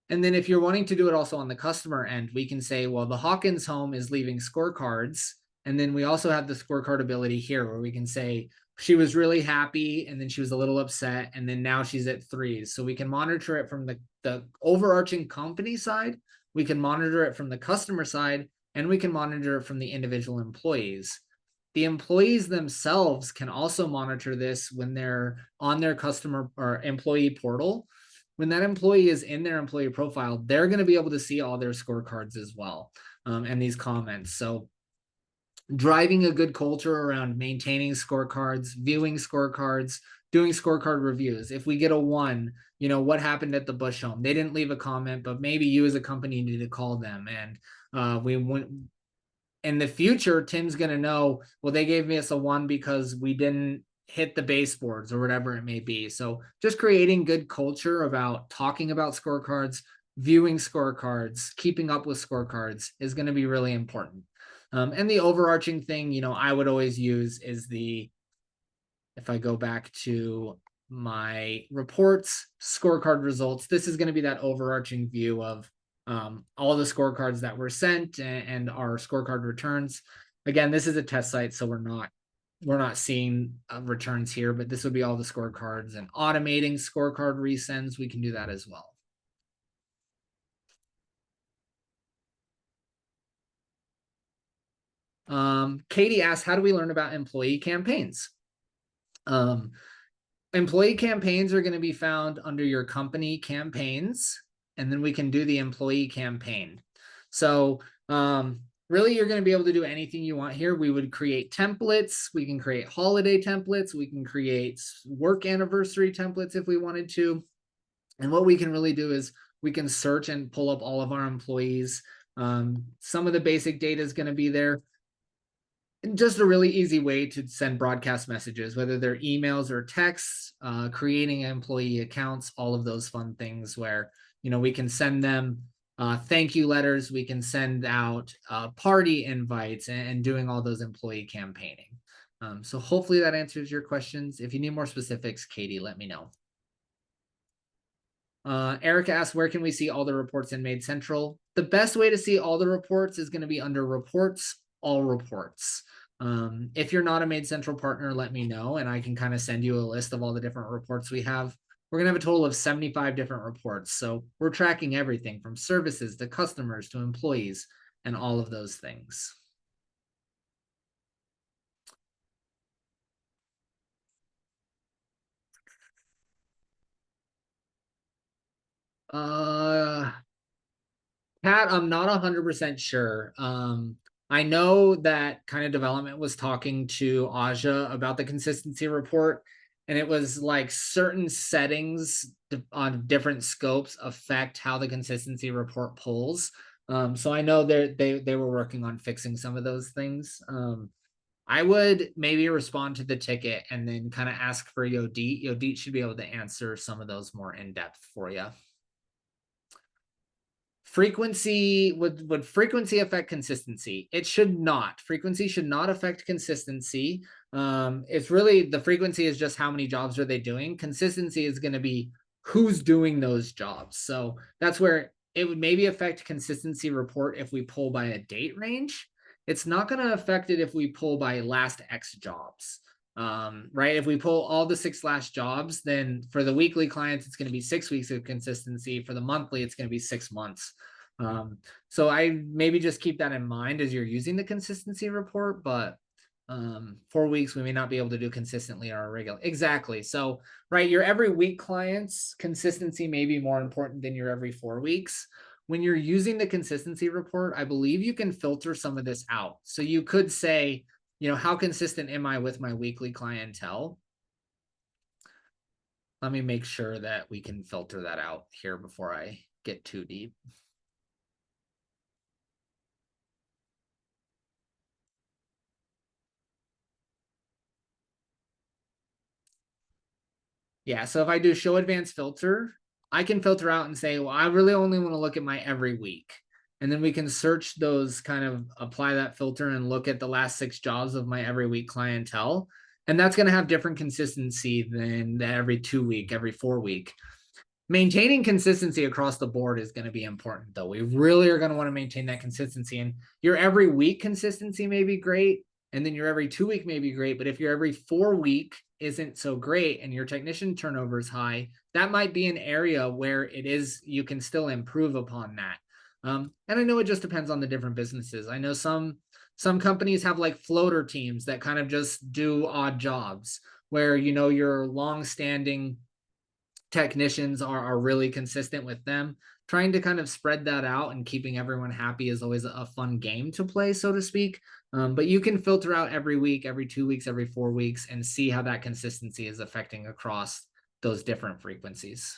And then if you're wanting to do it also on the customer end, we can say, well, the Hawkins home is leaving scorecards. And then we also have the scorecard ability here where we can say she was really happy and then she was a little upset. And then now she's at 3s. So we can monitor it from the overarching company side. We can monitor it from the customer side, and we can monitor it from the individual employees. The employees themselves can also monitor this when they're on their customer or employee portal. When that employee is in their employee profile, they're going to be able to see all their scorecards as well, and these comments. So driving a good culture around maintaining scorecards, viewing scorecards, doing scorecard reviews. If we get a 1, what happened at the Bush home? They didn't leave a comment, but maybe you as a company need to call them. And we went in the future, Tim's going to know, well, they gave us a 1 because we didn't hit the baseboards or whatever it may be. So just creating good culture about talking about scorecards, viewing scorecards, keeping up with scorecards is going to be really important. And the overarching thing, I would always use is if I go back to my reports, scorecard results, this is going to be that overarching view of all the scorecards that were sent and our scorecard returns. Again, this is a test site, so we're not seeing returns here, but this would be all the scorecards. And automating scorecard resends, we can do that as well. Katie asked, how do we learn about employee campaigns? Employee campaigns are going to be found under your company campaigns, and then we can do the employee campaign. So really, you're going to be able to do anything you want here. We would create templates. We can create holiday templates. We can create work anniversary templates if we wanted to. And what we can really do is we can search and pull up all of our employees. Some of the basic data is going to be there. And just a really easy way to send broadcast messages, whether they're emails or texts, creating employee accounts, all of those fun things where, we can send them thank you letters. We can send out party invites and doing all those employee campaigning. So hopefully that answers your questions. If you need more specifics, Katie, let me know. Erica asks, where can we see all the reports in MaidCentral? The best way to see all the reports is going to be under reports, all reports. If you're not a MaidCentral partner, let me know, and I can kind of send you a list of all the different reports we have. We're going to have a total of 75 different reports. So we're tracking everything from services to customers to employees and all of those things. Pat, I'm not 100% sure. I know that kind of development was talking to Aja about the consistency report, and it was like certain settings on different scopes affect how the consistency report pulls. So I know they were working on fixing some of those things. I would maybe respond to the ticket and then kind of ask for Yodit. Yodit should be able to answer some of those more in depth for you. Frequency would frequency affect consistency? It should not. Frequency should not affect consistency. It's really the frequency is just how many jobs are they doing. Consistency is going to be who's doing those jobs. So that's where it would maybe affect consistency report if we pull by a date range. It's not going to affect it if we pull by last X jobs. Right? If we pull all the 6 last jobs, then for the weekly clients, it's going to be 6 weeks of consistency. For the monthly, it's going to be 6 months. So I maybe just keep that in mind as you're using the consistency report, but 4 weeks, we may not be able to do consistently or regular. Exactly. So, right, your every week clients, consistency may be more important than your every 4 weeks. When you're using the consistency report, I believe you can filter some of this out. So you could say, how consistent am I with my weekly clientele? Let me make sure that we can filter that out here before I get too deep. Yeah, so if I do show advanced filter, I can filter out and say, well, I really only want to look at my every week. And then we can search those, kind of apply that filter and look at the last 6 jobs of my every week clientele. And that's going to have different consistency than the every 2 week, every 4 week. Maintaining consistency across the board is going to be important, though. We really are going to want to maintain that consistency. And your every week consistency may be great, and then your every 2 week may be great. But if your every 4 week isn't so great and your technician turnover is high, that might be an area where you can still improve upon that. And I know it just depends on the different businesses. I know some companies have like floater teams that kind of just do odd jobs where, your long-standing technicians are really consistent with them. Trying to kind of spread that out and keeping everyone happy is always a fun game to play, so to speak. But you can filter out every week, every 2 weeks, every 4 weeks, and see how that consistency is affecting across those different frequencies.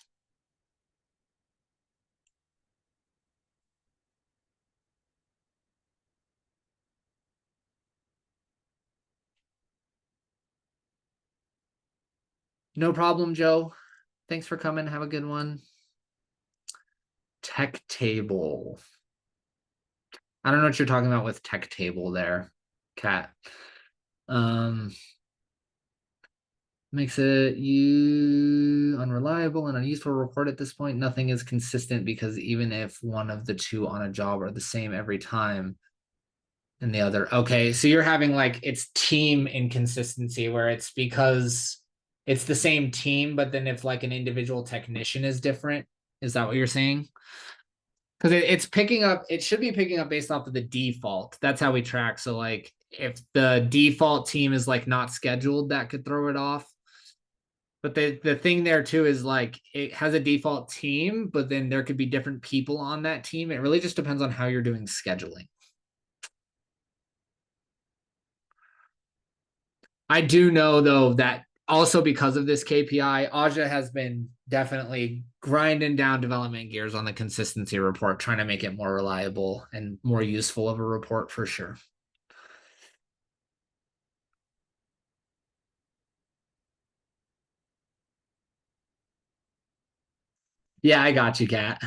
No problem, Joe. Thanks for coming. Have a good one. Tech table. I don't know what you're talking about with tech table there, Kat. Makes it unreliable and unuseful report at this point. Nothing is consistent because even if one of the two on a job are the same every time and the other. Okay, so you're having like it's team inconsistency where it's because it's the same team, but then if like an individual technician is different, is that what you're saying? Because it's picking up, it should be picking up based off of the default. That's how we track. So like if the default team is like not scheduled, that could throw it off. But the thing there too is like it has a default team, but then there could be different people on that team. It really just depends on how you're doing scheduling. I do know though that also because of this KPI, Aja has been definitely grinding down development gears on the consistency report, trying to make it more reliable and more useful of a report for sure. Yeah, I got you, Kat.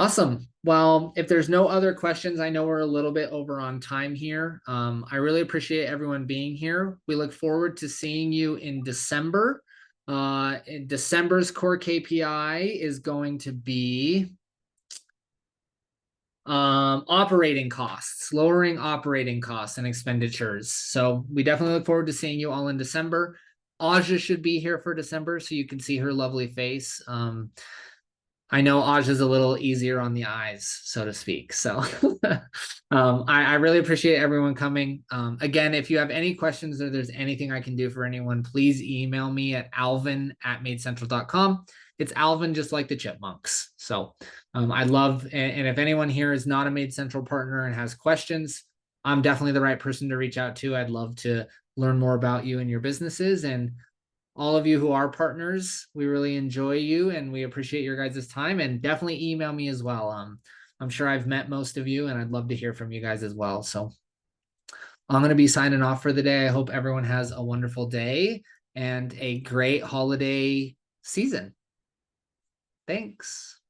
Awesome. Well, if there's no other questions, I know we're a little bit over on time here. I really appreciate everyone being here. We look forward to seeing you in December. In December's core KPI is going to be operating costs, lowering operating costs and expenditures. So we definitely look forward to seeing you all in December. Aja should be here for December so you can see her lovely face. I know Aja's a little easier on the eyes, so to speak. So I really appreciate everyone coming. Again, if you have any questions or there's anything I can do for anyone, please email me at alvin@maidcentral.com. It's Alvin, just like the chipmunks. So I love, and if anyone here is not a MaidCentral partner and has questions, I'm definitely the right person to reach out to. I'd love to learn more about you and your businesses. And all of you who are partners, we really enjoy you and we appreciate your guys' time, and definitely email me as well. I'm sure I've met most of you and I'd love to hear from you guys as well. So I'm going to be signing off for the day. I hope everyone has a wonderful day and a great holiday season. Thanks.